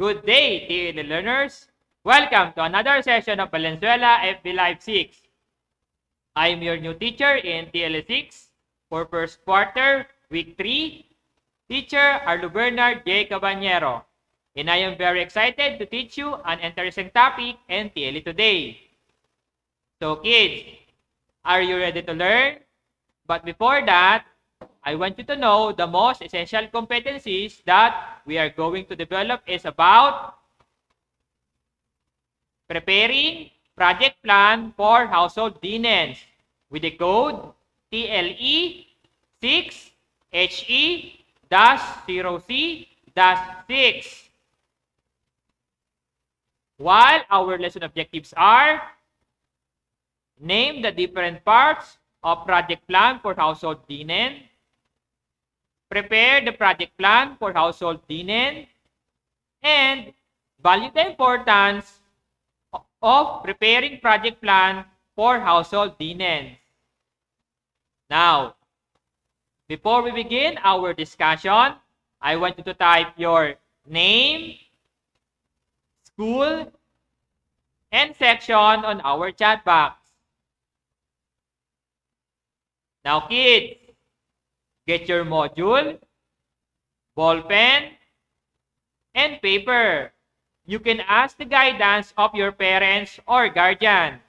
Good day, dear learners. Welcome to another session of Valenzuela FB Live 6. I am your new teacher in TL 6 for first quarter, week 3, teacher Arlo Bernard J. Caballero. And I am very excited to teach you an interesting topic in TL today. So kids, are you ready to learn? But before that, I want you to know the most essential competencies that we are going to develop is about preparing project plan for household linen with the code TLE 6HE-0C-6. While our lesson objectives are name the different parts of project plan for household linen, prepare the project plan for household linen, and value the importance of preparing project plan for household linen. Now, before we begin our discussion, I want you to type your name, school, and section on our chat box. Now, kids, get your module, ball pen, and paper. You can ask the guidance of your parents or guardian.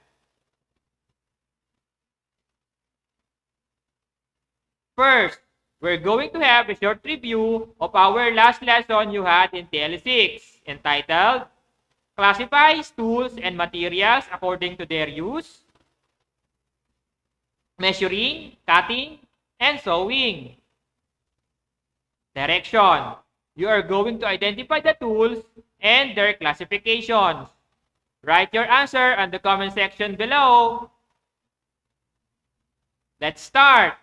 First, we're going to have a short review of our last lesson you had in TL6 entitled Classifies Tools and Materials According to Their Use, Measuring, Cutting, and Sewing. Direction. You are going to identify the tools and their classifications. Write your answer in the comment section below. Let's start.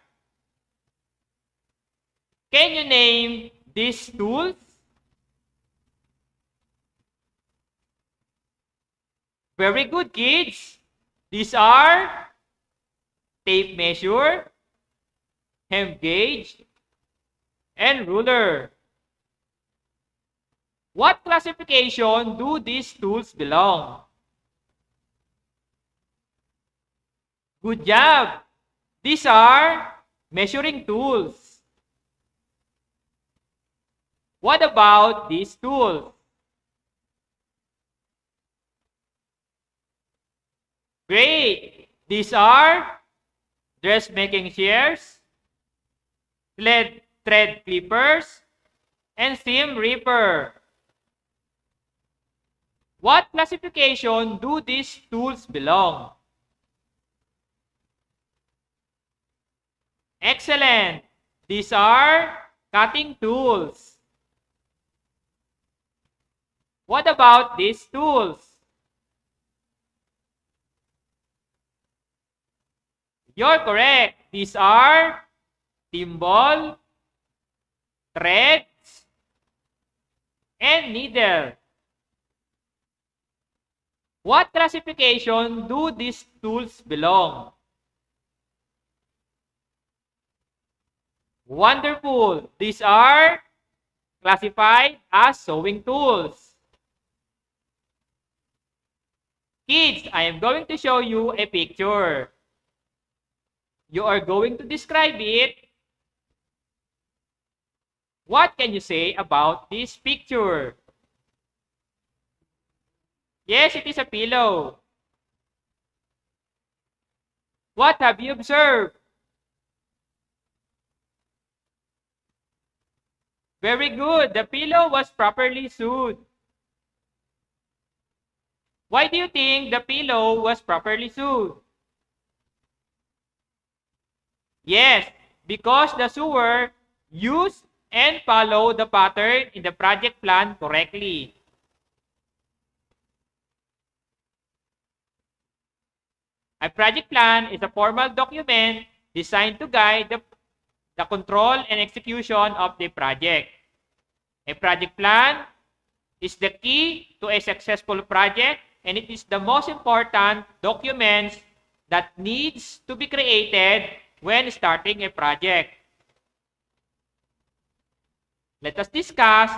Can you name these tools? Very good, kids. These are tape measure, hem gauge, and ruler. What classification do these tools belong? Good job! These are measuring tools. What about these tools? Great! These are dressmaking shears, thread clippers, and seam ripper. What classification do these tools belong? Excellent! These are cutting tools. What about these tools? You're correct. These are thimble, threads, and needle. What classification do these tools belong? Wonderful! These are classified as sewing tools. Kids, I am going to show you a picture. You are going to describe it. What can you say about this picture? Yes, it is a pillow. What have you observed? Very good. The pillow was properly sewed. Why do you think the pillow was properly sewed? Yes, because the sewer used and followed the pattern in the project plan correctly. A project plan is a formal document designed to guide the control and execution of the project. A project plan is the key to a successful project, and it is the most important document that needs to be created when starting a project. Let us discuss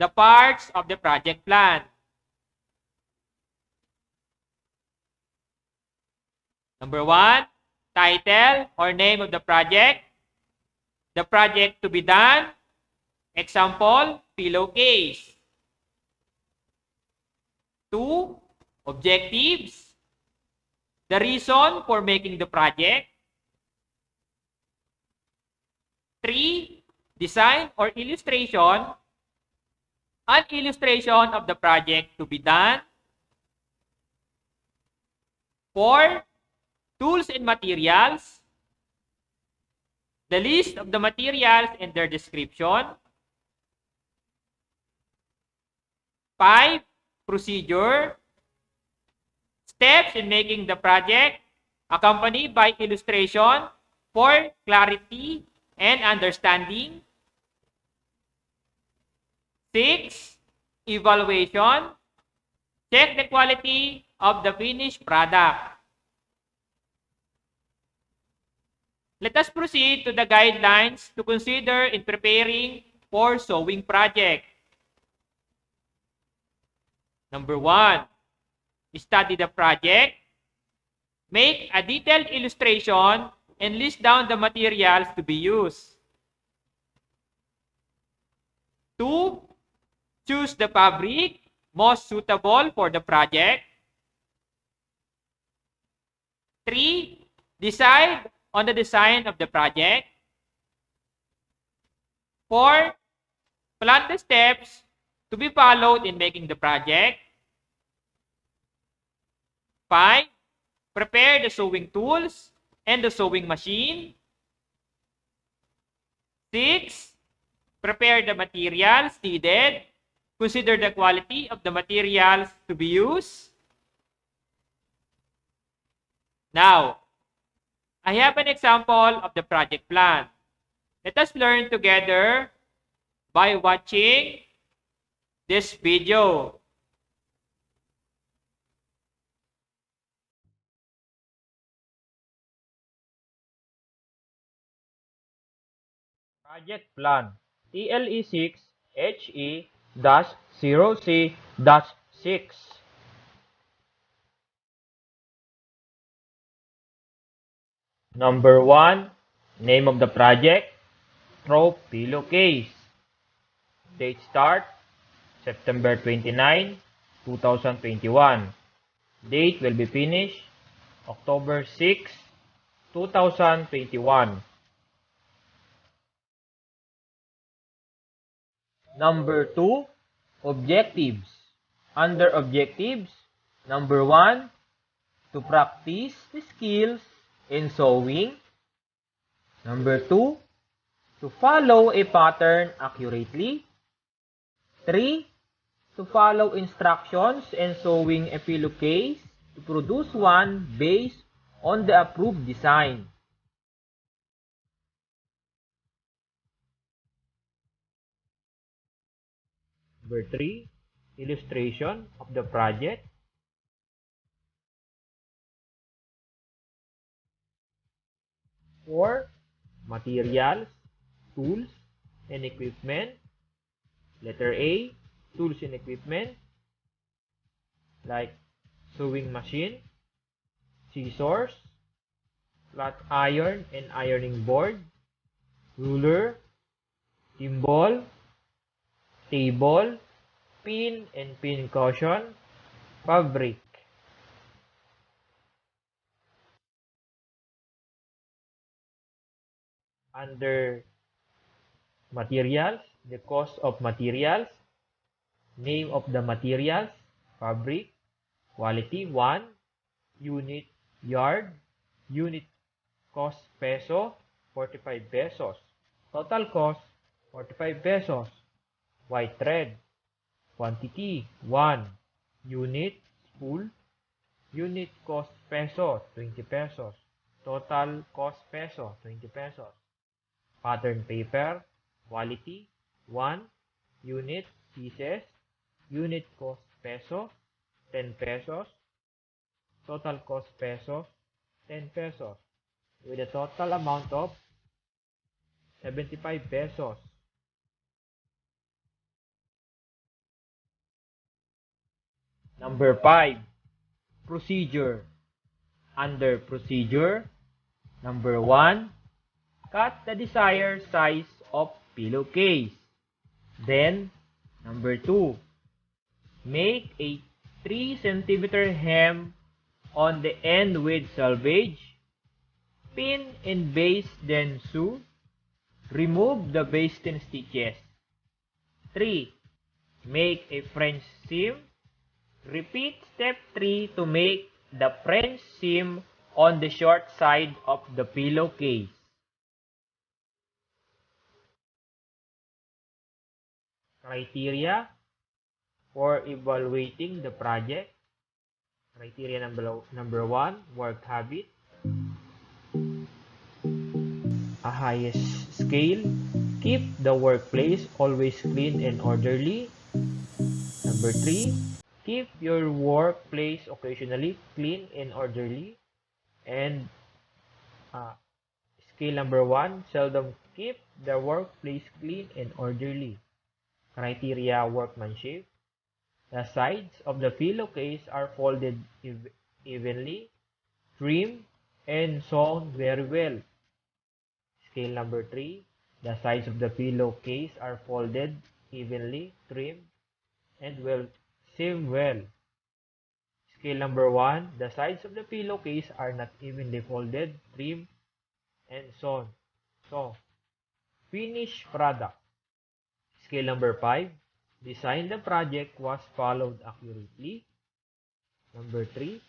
the parts of the project plan. Number 1, title or name of the project to be done, example, pillowcase. 2, objectives, the reason for making the project. 3, design or illustration, an illustration of the project to be done. 4, tools and materials, the list of the materials and their description. 5, procedure, steps in making the project, accompanied by illustration for clarity and understanding. 6, evaluation, check the quality of the finished product. Let us proceed to the guidelines to consider in preparing for sewing project. Number 1, study the project. Make a detailed illustration and list down the materials to be used. 2, choose the fabric most suitable for the project. 3, decide on the design of the project. 4, plan the steps to be followed in making the project. 5, prepare the sewing tools and the sewing machine. 6, prepare the materials needed. Consider the quality of the materials to be used. Now, I have an example of the project plan. Let us learn together by watching this video. Project Plan TLE6HE-0C-6. Number 1, name of the project, throw pillowcase. Date start, September 29, 2021. Date will be finished, October 6, 2021. Number 2, objectives. Under objectives, number 1, to practice the skills in sewing. Number 2, to follow a pattern accurately. 3, to follow instructions in sewing a pillowcase to produce one based on the approved design. Number 3, illustration of the project. 4, materials, tools, and equipment. Letter A, tools and equipment like sewing machine, scissors, flat iron and ironing board, ruler, thimble, table, pin and pin cushion, fabric. Under materials, the cost of materials, name of the materials, fabric, quality 1, unit yard, unit cost peso, 45 pesos. Total cost, 45 pesos. White thread, quantity 1, unit spool, unit cost peso, 20 pesos. Total cost peso, 20 pesos. Pattern paper, quality 1, unit pieces, unit cost peso, 10 pesos. Total cost pesos, 10 pesos. With a total amount of 75 pesos. Number 5, procedure. Under procedure, number 1, cut the desired size of pillowcase. Then, number 2, make a 3 cm hem on the end with selvage. Pin in base, then sew. Remove the basting stitches. 3. Make a French seam. Repeat step 3 to make the French seam on the short side of the pillowcase. Criteria for evaluating the project. Criteria number 1, work habit. A highest scale, keep the workplace always clean and orderly. Number 3, keep your workplace occasionally clean and orderly. And scale number 1, seldom keep the workplace clean and orderly. Criteria workmanship. The sides of the pillowcase are folded evenly, trimmed, and sewn very well. Scale number 3, the sides of the pillowcase are folded evenly, trimmed, and sewn well. Scale number 1, the sides of the pillowcase are not evenly folded, trimmed, and sewn. So, finished product. Scale number 5, design the project was followed accurately. Number 3,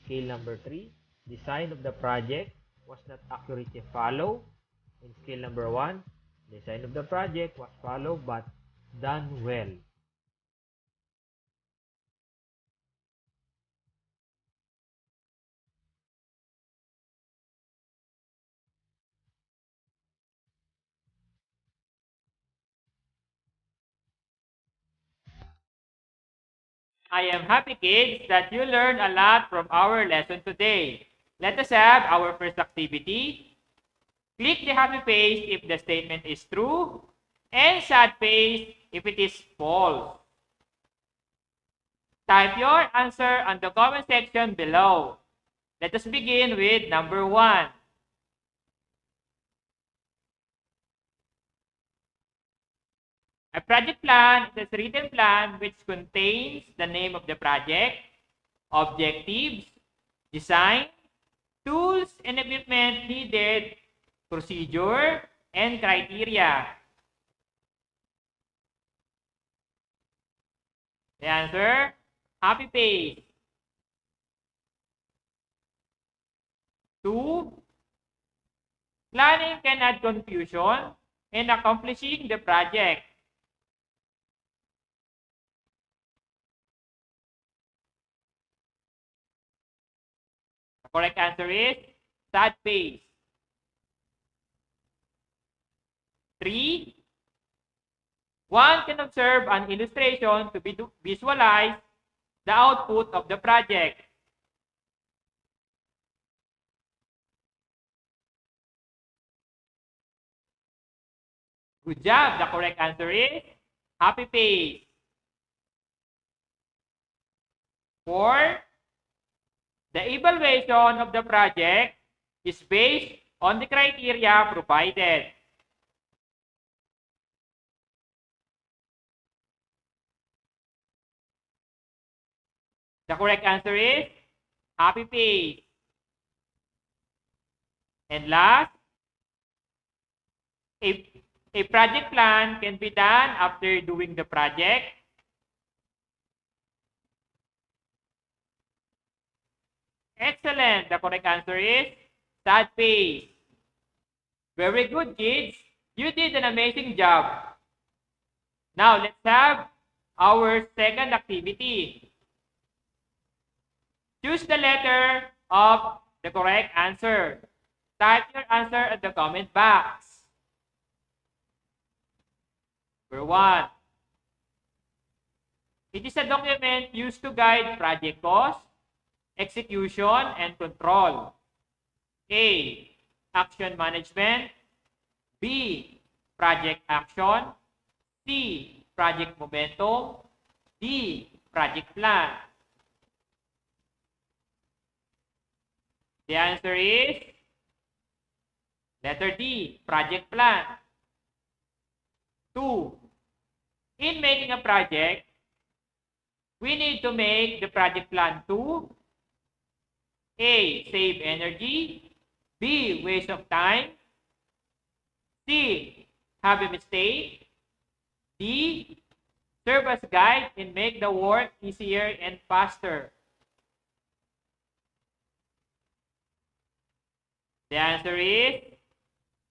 scale number 3, design of the project was not accurately followed. In scale number 1, design of the project was followed but done well. I am happy, kids, that you learned a lot from our lesson today. Let us have our first activity. Click the happy face if the statement is true, and sad face if it is false. Type your answer on the comment section below. Let us begin with number 1. A project plan is a written plan which contains the name of the project, objectives, design, tools and equipment needed, procedure, and criteria. The answer, happy face. 2. Planning can add confusion in accomplishing the project. The correct answer is sad face. 3. One can observe an illustration to visualize the output of the project. Good job. The correct answer is happy face. 4. The evaluation of the project is based on the criteria provided. The correct answer is happy face. And last, a project plan can be done after doing the project. Excellent. The correct answer is sad face. Very good, kids. You did an amazing job. Now, let's have our second activity. Choose the letter of the correct answer. Type your answer at the comment box. Number 1. It is a document used to guide project cost, execution, and control. A. Action management. B. Project action. C. Project momentum. D. Project plan. The answer is letter D, project plan. 2. In making a project, we need to make the project plan to A, save energy, B, waste of time, C, have a mistake, D, serve as guide and make the work easier and faster. The answer is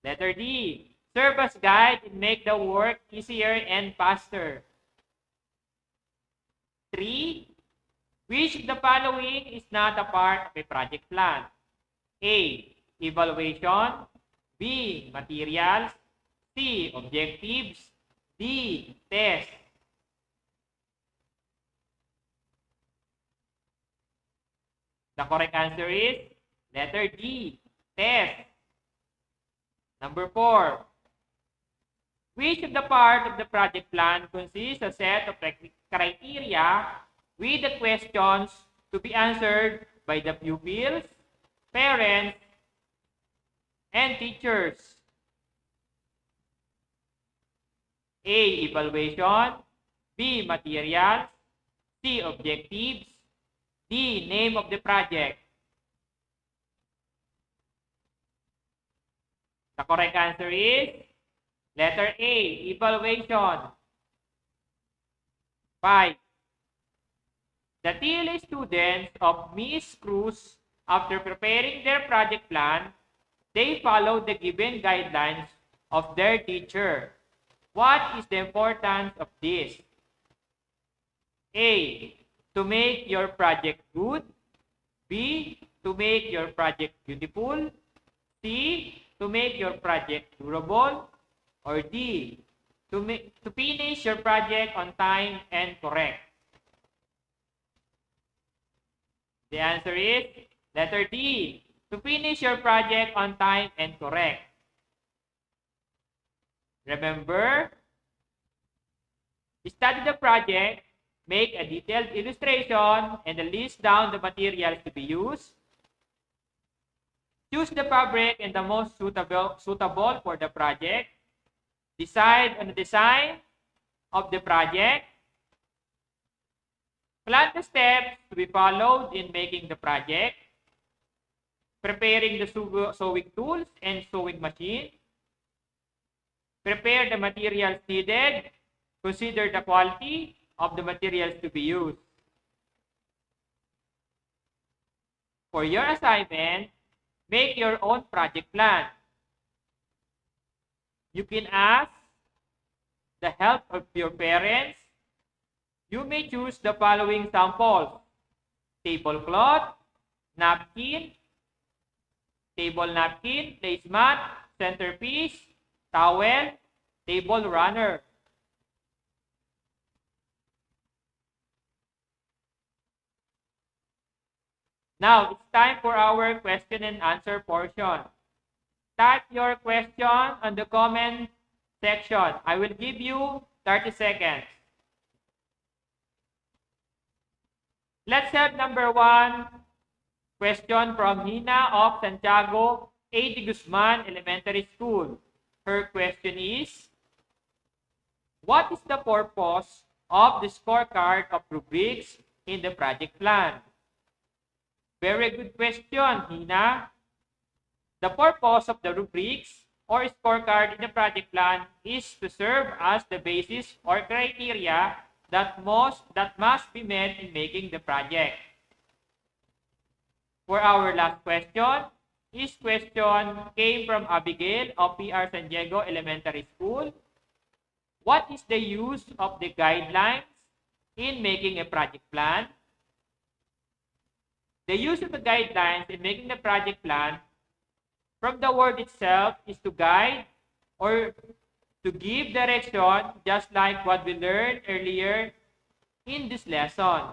letter D, serve as guide and make the work easier and faster. 3. Which of the following is not a part of a project plan? A, evaluation, B, materials, C, objectives, D, test. The correct answer is letter D, test. Number 4. Which of the part of the project plan consists a set of criteria with the questions to be answered by the pupils, parents, and teachers? A, evaluation, B, materials, C, objectives, D, name of the project. The correct answer is letter A, evaluation. 5. The TLA students of Miss Cruz, after preparing their project plan, they followed the given guidelines of their teacher. What is the importance of this? A, to make your project good. B, to make your project beautiful. C, to make your project durable. Or D, to finish your project on time and correct. The answer is letter D, to finish your project on time and correct. Remember, study the project, make a detailed illustration, and list down the materials to be used. Choose the fabric and the most suitable for the project. Decide on the design of the project. Plan the steps to be followed in making the project. Preparing the sewing tools and sewing machine. Prepare the materials needed. Consider the quality of the materials to be used. For your assignment, make your own project plan. You can ask the help of your parents. You may choose the following samples: tablecloth, napkin, table napkin, placemat, centerpiece, towel, table runner. Now, it's time for our question and answer portion. Type your question on the comment section. I will give you 30 seconds. Let's have number 1 question from Hina of Santiago A. de Guzman Elementary School. Her question is, what is the purpose of the scorecard of rubrics in the project plan? Very good question, Hina. The purpose of the rubrics or scorecard in the project plan is to serve as the basis or criteria that must be met in making the project. For our last question, this question came from Abigail of PR San Diego Elementary School. What is the use of the guidelines in making a project plan? The use of the guidelines in making the project plan, from the word itself, is to guide or to give direction, just like what we learned earlier in this lesson.